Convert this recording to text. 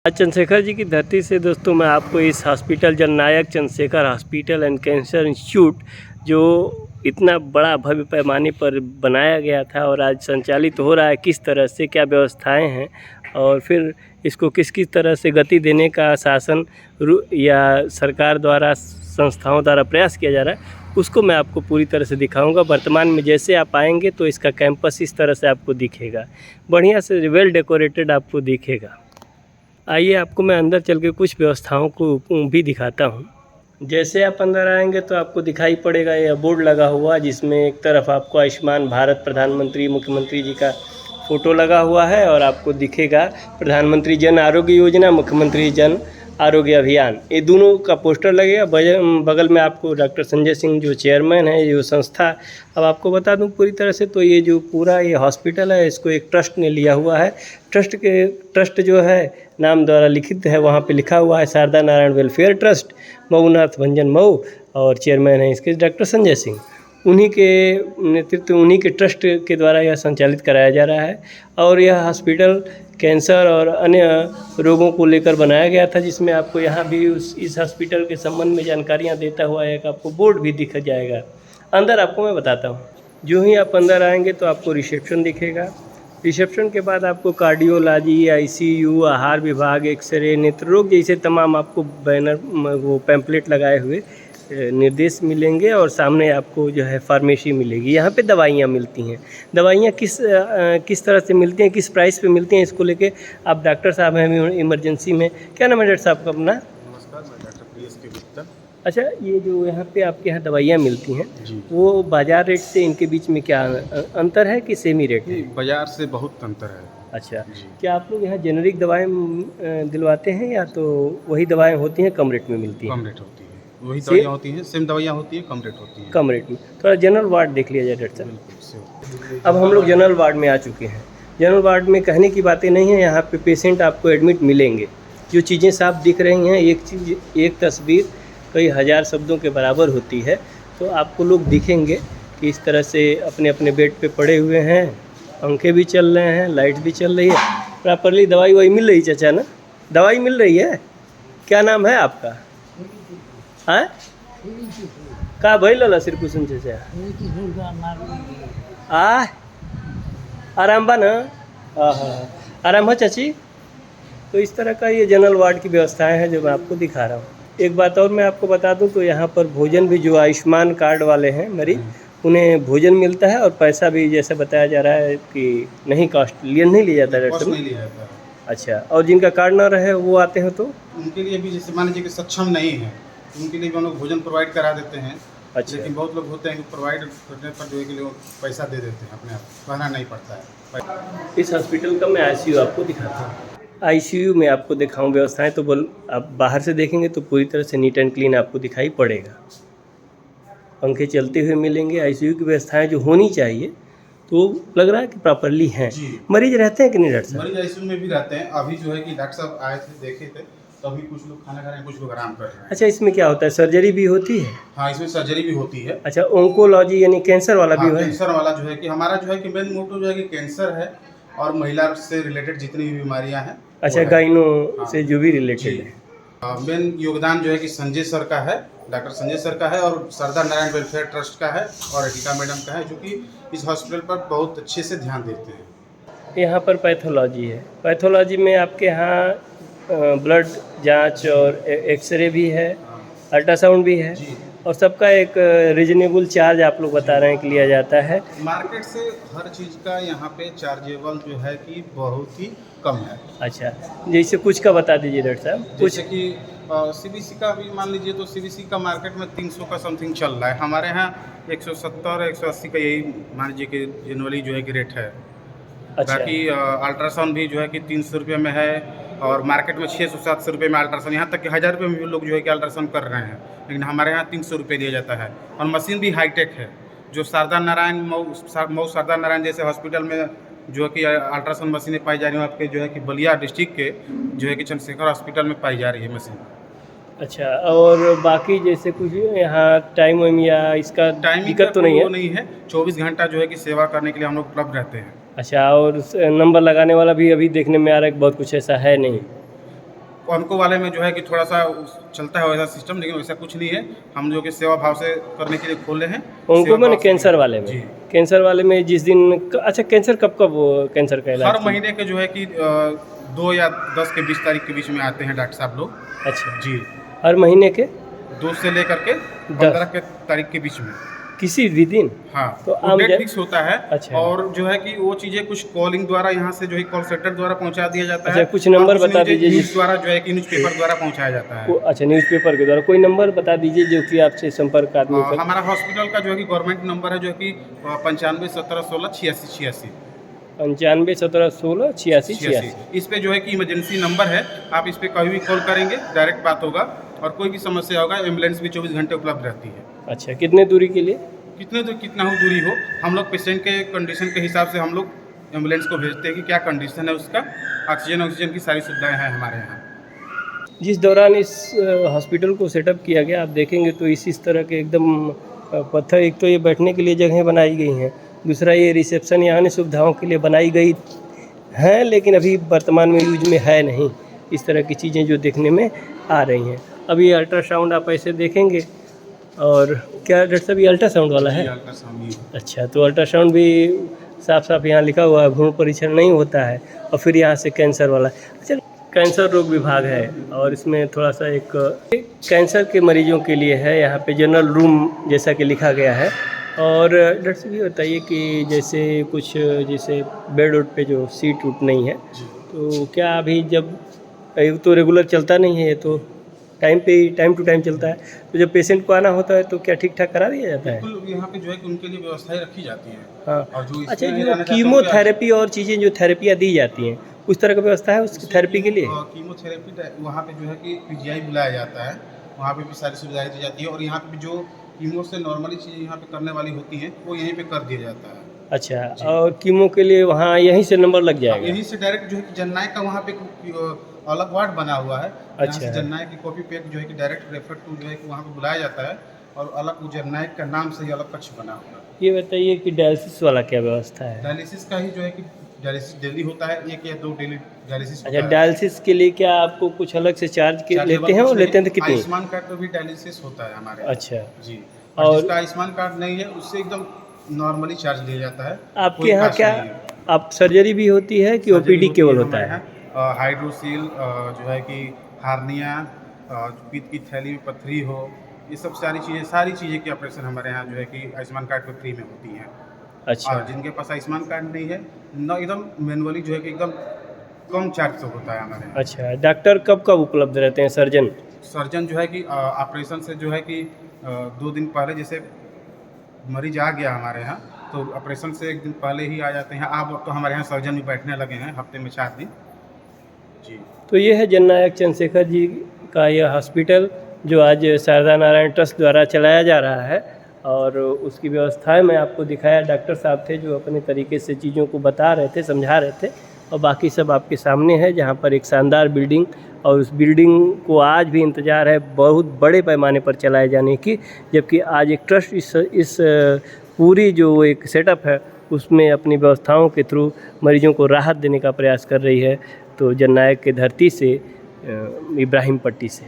आज चंद्रशेखर जी की धरती से दोस्तों मैं आपको इस hospital Jannayak Chandrashekhar hospital and cancer institute जो इतना बड़ा भव्य पैमाने पर बनाया गया था और आज संचालित हो रहा है, किस तरह से क्या व्यवस्थाएं हैं और फिर इसको किस किस तरह से गति देने का शासन या सरकार द्वारा संस्थाओं द्वारा प्रयास किया जा रहा है, उसको मैं आपको पूरी तरह से दिखाऊंगा। वर्तमान में जैसे आप आएंगे तो इसका कैंपस इस तरह से आपको दिखेगा, बढ़िया से वेल डेकोरेटेड आपको दिखेगा। आइए आपको मैं अंदर चल के कुछ व्यवस्थाओं को भी दिखाता हूँ। जैसे आप अंदर आएंगे तो आपको दिखाई पड़ेगा यह बोर्ड लगा हुआ, जिसमें एक तरफ आपको आयुष्मान भारत प्रधानमंत्री मुख्यमंत्री जी का फ़ोटो लगा हुआ है और आपको दिखेगा प्रधानमंत्री जन आरोग्य योजना, मुख्यमंत्री जन आरोग्य अभियान, ये दोनों का पोस्टर लगेगा। बगल में आपको डॉक्टर संजय सिंह जो चेयरमैन है जो संस्था, अब आपको बता दूं पूरी तरह से, तो ये जो पूरा ये हॉस्पिटल है इसको एक ट्रस्ट ने लिया हुआ है। ट्रस्ट जो है नाम द्वारा लिखित है, वहाँ पे लिखा हुआ है शारदा नारायण वेलफेयर ट्रस्ट, मऊनाथ भंजन मऊ, और चेयरमैन है इसके डॉक्टर संजय सिंह। उन्हीं के नेतृत्व, उन्हीं के ट्रस्ट के द्वारा यह संचालित कराया जा रहा है। और यह हॉस्पिटल कैंसर और अन्य रोगों को लेकर बनाया गया था, जिसमें आपको यहाँ भी इस हॉस्पिटल के संबंध में जानकारियाँ देता हुआ एक आपको बोर्ड भी दिख जाएगा। अंदर आपको मैं बताता हूँ, जो ही आप अंदर आएंगे तो आपको रिसेप्शन दिखेगा। रिसेप्शन के बाद आपको कार्डियोलॉजी, आईसीयू, आहार विभाग, एक्सरे, नेत्र रोग जैसे तमाम आपको बैनर, वो पैम्पलेट लगाए हुए निर्देश मिलेंगे। और सामने आपको जो है फार्मेसी मिलेगी, यहाँ पे दवाइयाँ मिलती हैं। दवाइयाँ किस तरह से मिलती हैं, किस प्राइस पे मिलती हैं, इसको लेके आप डॉक्टर साहब हैं इमरजेंसी में। क्या नाम है डॉक्टर साहब का अपना? नमस्कार, मैं डॉक्टर PS के गुप्ता। अच्छा, ये जो यहाँ पे आपके यहाँ दवाइयाँ मिलती हैं वो बाज़ार रेट से इनके बीच में क्या अंतर है कि सेमी रेट है? बाजार से बहुत अंतर है। अच्छा, क्या आप लोग यहाँ जेनरिक दवाएँ दिलवाते हैं या तो वही दवाएँ होती हैं कम रेट में मिलती हैं? कम रेट होती है, वही दवाइयाँ होती हैं, सेम दवाइयाँ होती हैं, कम रेट होती हैं। कम रेट में। थोड़ा जनरल वार्ड देख लिया जाए डॉक्टर साहब। बिल्कुल। अब हम लोग जनरल वार्ड में आ चुके हैं। जनरल वार्ड में कहने की बातें नहीं है, यहाँ पे पेशेंट आपको एडमिट मिलेंगे। जो चीज़ें साफ दिख रही हैं, एक तस्वीर कई हज़ार शब्दों के बराबर होती है। तो आपको लोग दिखेंगे कि इस तरह से अपने अपने बेड पे पड़े हुए हैं, पंखे भी चल रहे हैं, लाइट भी चल रही है, प्रॉपरली दवाई वही मिल रही चाचा ना? दवाई मिल रही है। क्या नाम है आपका? हाँ, का भाई लाला सिर कुसुम चाचा आराम बा ना? हाँ, आराम हो चाची। तो इस तरह का ये जनरल वार्ड की व्यवस्थाएं हैं जो मैं आपको दिखा रहा हूँ। एक बात और मैं आपको बता दूं, तो यहाँ पर भोजन भी, जो आयुष्मान कार्ड वाले हैं मरीज, उन्हें भोजन मिलता है और पैसा भी जैसे बताया जा रहा है कि नहीं नहीं लिया जाता है। नहीं लिया जाता है। अच्छा, और जिनका कार्ड ना रहे वो आते हैं तो उनके लिए भी, जैसे मान लीजिए कि सक्षम नहीं है, उनके लिए भी हम लोग भोजन प्रोवाइड करा देते हैं। अच्छा, लेकिन बहुत लोग होते हैं कि प्रोवाइड करने पर जो है कि लोग पैसा दे देते हैं, अपने आप कहना नहीं पड़ता है। इस हॉस्पिटल का मैं आईसीयू आपको दिखाता हूँ। आईसीयू में आपको दिखाऊं व्यवस्थाएं, तो आप बाहर से देखेंगे तो पूरी तरह से नीट एंड क्लीन आपको दिखाई पड़ेगा। पंखे चलते हुए मिलेंगे। आईसीयू की व्यवस्थाएं जो होनी चाहिए तो लग रहा है कि प्रॉपरली हैं। मरीज रहते हैं कि नहीं डॉक्टर साहब? मरीज आईसीयू में भी रहते हैं। अभी जो है कि डॉक्टर साहब आए थे, देखे थे, तो अभी कुछ लोग खाना खा रहे हैं, कुछ लोग आराम कर रहे हैं। अच्छा, इसमें क्या होता है, सर्जरी भी होती है? हाँ, इसमें सर्जरी भी होती है। अच्छा, ओंकोलॉजी यानी कैंसर वाला भी है? कैंसर वाला जो है कि हमारा जो है कि मेन मोटो जो है कि कैंसर है और महिला से रिलेटेड जितनी भी बीमारियां हैं। अच्छा, गाइनो से जो भी रिलेटेड है। मेन योगदान जो है कि संजय सर का है, डॉक्टर संजय सर का है, और शारदा नारायण वेलफेयर ट्रस्ट का है, और रीता मैडम का है, जो कि इस हॉस्पिटल पर बहुत अच्छे से ध्यान देते हैं। यहाँ पर पैथोलॉजी है। पैथोलॉजी में आपके यहाँ ब्लड जांच और एक्सरे भी है, अल्ट्रासाउंड भी है, और सबका एक रीजनेबल चार्ज आप लोग बता रहे हैं कि लिया जाता है। मार्केट से हर चीज़ का यहाँ पे चार्जेबल जो है कि बहुत ही कम है। अच्छा, जैसे कुछ का बता दीजिए डॉक्टर साहब। जैसे कि CBC का भी मान लीजिए तो CBC का मार्केट में 300 का समथिंग चल रहा है। हमारे यहाँ 170 180 का यही मान लीजिए कि जनरली जो है कि रेट है। अच्छा। बाकी अल्ट्रासाउंड भी जो है कि 300 रुपये में है, और मार्केट में 600-700 रुपये में अल्ट्रासाउंड, यहाँ तक कि 1000 रुपये में भी लोग जो है कि अल्ट्रासाउंड कर रहे हैं, लेकिन हमारे यहाँ 300 रुपये दिया जाता है। और मशीन भी हाईटेक है, जो शारदा नारायण मऊ शारदा नारायण जैसे हॉस्पिटल में जो है कि अल्ट्रासाउंड मशीनें पाई जा रही हैं, आपके जो है कि बलिया डिस्ट्रिक्ट के जो है कि चंद्रशेखर हॉस्पिटल में पाई जा रही है मशीन। अच्छा, और बाकी जैसे कुछ यहाँ टाइम वाइम या इसका दिक्कत तो नहीं है? नहीं है, 24 घंटा जो है कि सेवा करने के लिए हम लोग उपलब्ध रहते हैं। अच्छा, और नंबर लगाने वाला भी अभी देखने में आ रहा है कि बहुत कुछ ऐसा है नहीं? ऑनको वाले में जो है कि थोड़ा सा चलता है वैसा सिस्टम, लेकिन वैसा कुछ नहीं है। हम जो कि सेवा भाव से करने के लिए खोले हैं। उनको सेवा मैंने भाव से कैंसर वाले में, जी। कैंसर वाले में जिस दिन अच्छा कैंसर कब कब कैंसर का इलाज हर महीने के जो है कि 2 या 10 के 20 तारीख के बीच में आते हैं डॉक्टर साहब लोग। अच्छा जी, हर महीने के 2 से लेकर के 15 के तारीख के बीच में। किसी भी दिन? हाँ, तो तो आम डेट जन- फिक्स होता है। अच्छा। और जो है कि वो चीज़ें कुछ कॉलिंग द्वारा यहाँ से जो है कॉल सेंटर द्वारा पहुँचा दिया जाता अच्छा, है। कुछ नंबर और बता दीजिए न्यूज़ जिस द्वारा जो है कि न्यूज़पेपर द्वारा पहुँचाया जाता है। अच्छा न्यूज़पेपर के द्वारा कोई नंबर बता दीजिए जो कि आपसे संपर्क आदमी कर। हमारा हॉस्पिटल का जो है कि गवर्नमेंट नंबर है जो है कि 95 17 16 86 86 95 17 16 86 86। इस पे जो है कि इमरजेंसी नंबर है। आप इस पे कभी भी कॉल करेंगे, डायरेक्ट बात होगा। और कोई भी समस्या होगा, एम्बुलेंस भी 24 घंटे उपलब्ध रहती है। अच्छा, कितने दूरी के लिए? कितना हो दूरी हो, हम लोग पेशेंट के कंडीशन के हिसाब से हम लोग एम्बुलेंस को भेजते हैं कि क्या कंडीशन है उसका। ऑक्सीजन की सारी सुविधाएं हैं हमारे यहाँ। जिस दौरान इस हॉस्पिटल को सेटअप किया गया, आप देखेंगे तो इस तरह के एकदम पत्थर, एक तो ये बैठने के लिए जगह बनाई गई हैं, दूसरा ये रिसेप्शन या अन्य सुविधाओं के लिए बनाई गई हैं, लेकिन अभी वर्तमान में यूज में है नहीं। इस तरह की चीज़ें जो देखने में आ रही हैं। अब ये अल्ट्रासाउंड आप ऐसे देखेंगे, और क्या डॉक्टर साहब ये अल्ट्रासाउंड वाला है? अच्छा, तो अल्ट्रासाउंड भी साफ साफ यहाँ लिखा हुआ है भ्रूण परीक्षण नहीं होता है। और फिर यहाँ से कैंसर वाला। अच्छा, कैंसर रोग विभाग है और इसमें थोड़ा सा एक कैंसर के मरीजों के लिए है, यहाँ पे जनरल रूम जैसा कि लिखा गया है। और डॉक्टर साहब ये बताइए कि जैसे कुछ जैसे बेड उड पे जो सीट उट नहीं है, तो क्या अभी जब तो रेगुलर चलता नहीं है, ये तो टाइम टू टाइम चलता है, तो जब पेशेंट को आना होता है तो क्या ठीक ठाक करा दिया जाता है? बिल्कुल, यहाँ पे जो है कि उनके लिए व्यवस्थाएं रखी जाती हैं। हाँ। और जो अच्छा, इसमें जो रहना चाहते हैं कीमोथेरेपी और चीज़ें जो थेरेपियाँ दी जाती हैं, उस तरह की व्यवस्था है उसकी थेरेपी के लिए? कीमोथेरेपी वहाँ पे जो है कि पीजीआई बुलाया जाता है, वहाँ पे भी सारी सुविधाएं दी जाती है। और यहाँ पे भी जो कीमो से नॉर्मली चीज़ें यहाँ पे करने वाली होती हैं, वो यहीं पे कर दिया जाता है। अच्छा, और कीमो के लिए वहाँ यहीं से नंबर लग जाएगा? यहीं से डायरेक्ट जो है कि जननायक का वहाँ पे अलग वार्ड बना हुआ है। यहाँ अच्छा। से जननायक की कॉपी पेक जो है कि डायरेक्ट रेफर टू जो है कि वहाँ पे बुलाया जाता है। और अलग वो जननायक का नाम से ही अलग कक्ष बना हुआ है। ये बताइए कि डायलिसिस वाला क्या व्यवस्था है? डायलिसिस का ही जो है कि डायलिसिस डेली होता है, 1 या 2 डेली डायलिसिस अच्छा, डायलिसिस के लिए क्या आपको कुछ अलग से चार्ज लेते हैं, और लेते हैं तो कितनी? आयुष्मान कार्ड पर भी डायलिसिस होता है हमारे यहाँ। अच्छा जी। और और जिसका आयुष्मान कार्ड नहीं है उससे एकदम नॉर्मली चार्ज लिया जाता है। आपके कोई यहाँ खास क्या नहीं है। आप सर्जरी भी होती है कि ओपीडी केवल होता है? हाइड्रोसील जो है कि हार्निया, पित्त की थैली में पथरी हो, ये सब सारी चीज़ें के ऑपरेशन हमारे यहाँ जो है कि आयुष्मान कार्ड पर फ्री में होती हैं। अच्छा। और जिनके पास आयुष्मान कार्ड नहीं है, न एकदम मैनुअली जो है कि एकदम कम चार्ज से होता है हमारे यहाँ। अच्छा, डॉक्टर कब कब उपलब्ध रहते हैं, सर्जन? सर्जन जो है कि ऑपरेशन से जो है कि 2 दिन पहले, जैसे मरीज आ गया हमारे यहाँ, तो ऑपरेशन से 1 दिन पहले ही आ जाते हैं। अब तो हमारे यहाँ सर्जन भी बैठने लगे हैं हफ्ते में 4 दिन। जी। तो ये है जननायक चंद्रशेखर जी का यह हॉस्पिटल, जो आज शारदा नारायण ट्रस्ट द्वारा चलाया जा रहा है। और उसकी व्यवस्थाएं मैं आपको दिखाया, डॉक्टर साहब थे जो अपने तरीके से चीज़ों को बता रहे थे, समझा रहे थे, और बाकी सब आपके सामने है। जहाँ पर एक शानदार बिल्डिंग, और उस बिल्डिंग को आज भी इंतज़ार है बहुत बड़े पैमाने पर चलाए जाने की, जबकि आज एक ट्रस्ट इस पूरी जो एक सेटअप है उसमें अपनी व्यवस्थाओं के थ्रू मरीजों को राहत देने का प्रयास कर रही है। तो जननायक के धरती से, इब्राहिम पट्टी से।